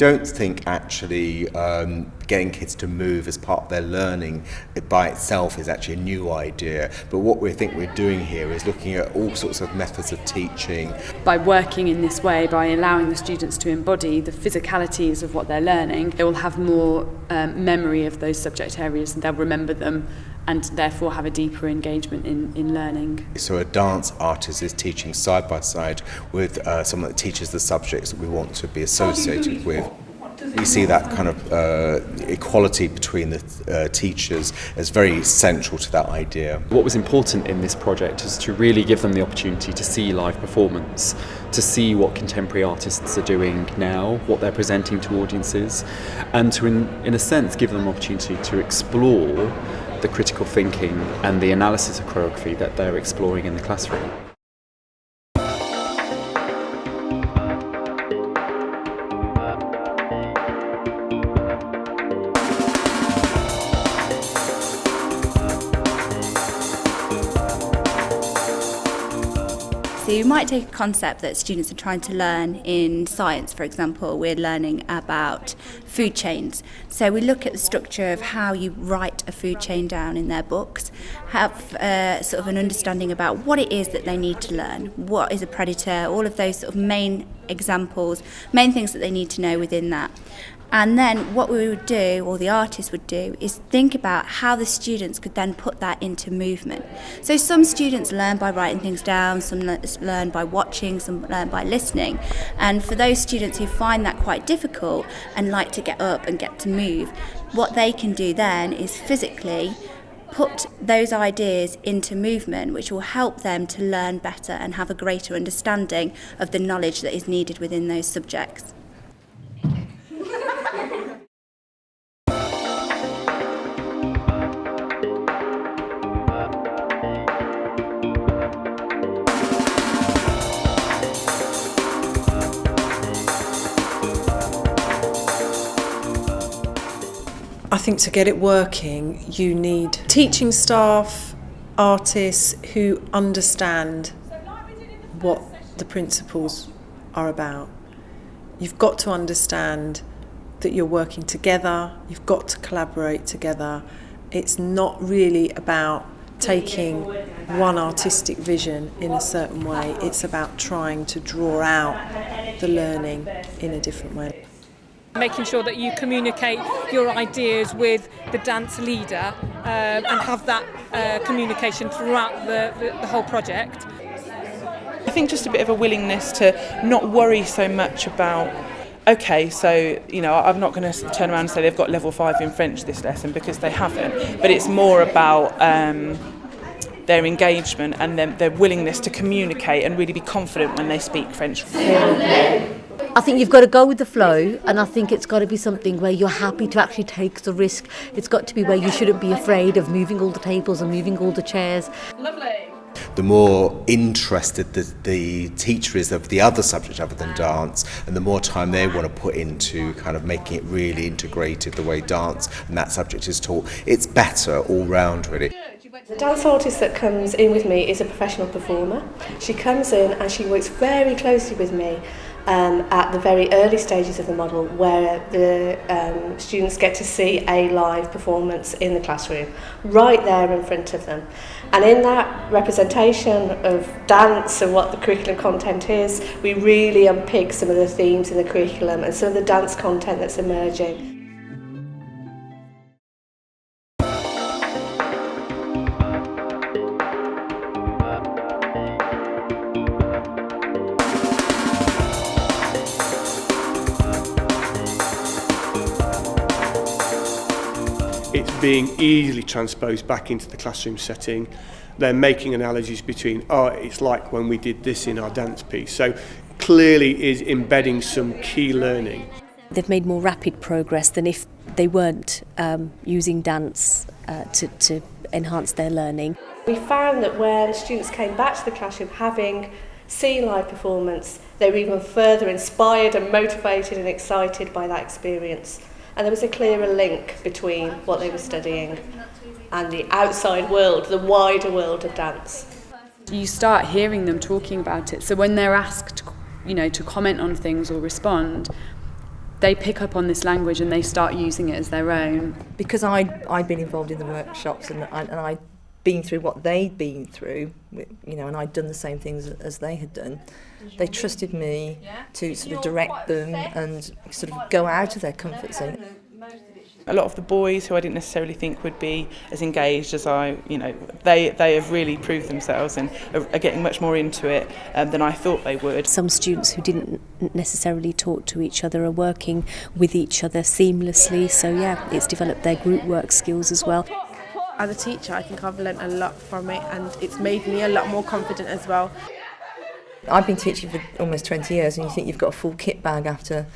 don't think actually getting kids to move as part of their learning by itself is actually a new idea. But what we think we're doing here is looking at all sorts of methods of teaching. By working in this way, by allowing the students to embody the physicalities of what they're learning, they will have more memory of those subject areas and they'll remember them and therefore have a deeper engagement in learning. So a dance artist is teaching side by side with someone that teaches the subjects that we want to be associated with. We see that kind of equality between the teachers as very central to that idea. What was important in this project is to really give them the opportunity to see live performance, to see what contemporary artists are doing now, what they're presenting to audiences, and to, in a sense, give them an opportunity to explore the critical thinking and the analysis of choreography that they're exploring in the classroom. So you might take a concept that students are trying to learn in science, for example. We're learning about food chains. So we look at the structure of how you write a food chain down in their books, have sort of an understanding about what it is that they need to learn, what is a predator, all of those sort of main examples, main things that they need to know within that. And then what we would do, or the artist would do, is think about how the students could then put that into movement. So some students learn by writing things down, some learn by watching, some learn by listening. And for those students who find that quite difficult and like to get up and get to move, what they can do then is physically put those ideas into movement, which will help them to learn better and have a greater understanding of the knowledge that is needed within those subjects. I think to get it working, you need teaching staff, artists who understand what the principles are about. You've got to understand that you're working together, you've got to collaborate together. It's not really about taking one artistic vision in a certain way, it's about trying to draw out the learning in a different way. Making sure that you communicate your ideas with the dance leader and have that communication throughout the whole project. I think just a bit of a willingness to not worry so much about, okay, so, you know, I'm not going to turn around and say they've got level 5 in French this lesson, because they haven't, but it's more about their engagement and their willingness to communicate and really be confident when they speak French. I think you've got to go with the flow, and I think it's got to be something where you're happy to actually take the risk. It's got to be where you shouldn't be afraid of moving all the tables and moving all the chairs. Lovely. The more interested the teacher is of the other subject other than dance, and the more time they want to put into kind of making it really integrated the way dance and that subject is taught, it's better all round really. The dance artist that comes in with me is a professional performer. She comes in and she works very closely with me at the very early stages of the model, where the students get to see a live performance in the classroom, right there in front of them. And in that representation of dance and what the curriculum content is, we really unpick some of the themes in the curriculum and some of the dance content that's emerging. It's being easily transposed back into the classroom setting. They're making analogies between, oh, it's like when we did this in our dance piece. So clearly is embedding some key learning. They've made more rapid progress than if they weren't using dance to enhance their learning. We found that when students came back to the classroom having seen live performance, they were even further inspired and motivated and excited by that experience. And there was a clearer link between what they were studying and the outside world, the wider world of dance. You start hearing them talking about it, so when they're asked, to comment on things or respond, they pick up on this language and they start using it as their own. Because I'd been involved in the workshops and I'd been through what they'd been through, you know, and I'd done the same things as they had done. They trusted me to sort of direct them and sort of go out of their comfort zone. A lot of the boys who I didn't necessarily think would be as engaged as I, you know, they have really proved themselves and are getting much more into it than I thought they would. Some students who didn't necessarily talk to each other are working with each other seamlessly, so yeah, it's developed their group work skills as well. As a teacher, I think I've learnt a lot from it, and it's made me a lot more confident as well. I've been teaching for almost 20 years, and you think you've got a full kit bag after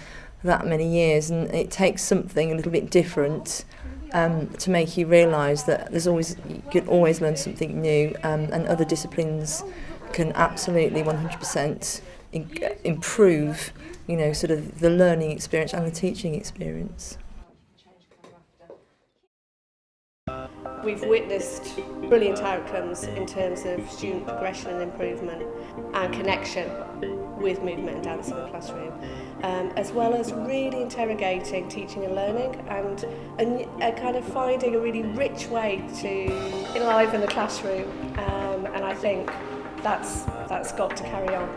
that many years, and it takes something a little bit different to make you realise that you can always learn something new, and other disciplines can absolutely 100% improve, you know, sort of the learning experience and the teaching experience. We've witnessed brilliant outcomes in terms of student progression and improvement and connection with movement and dance in the classroom, as well as really interrogating teaching and learning and kind of finding a really rich way to enliven the classroom, and I think that's got to carry on.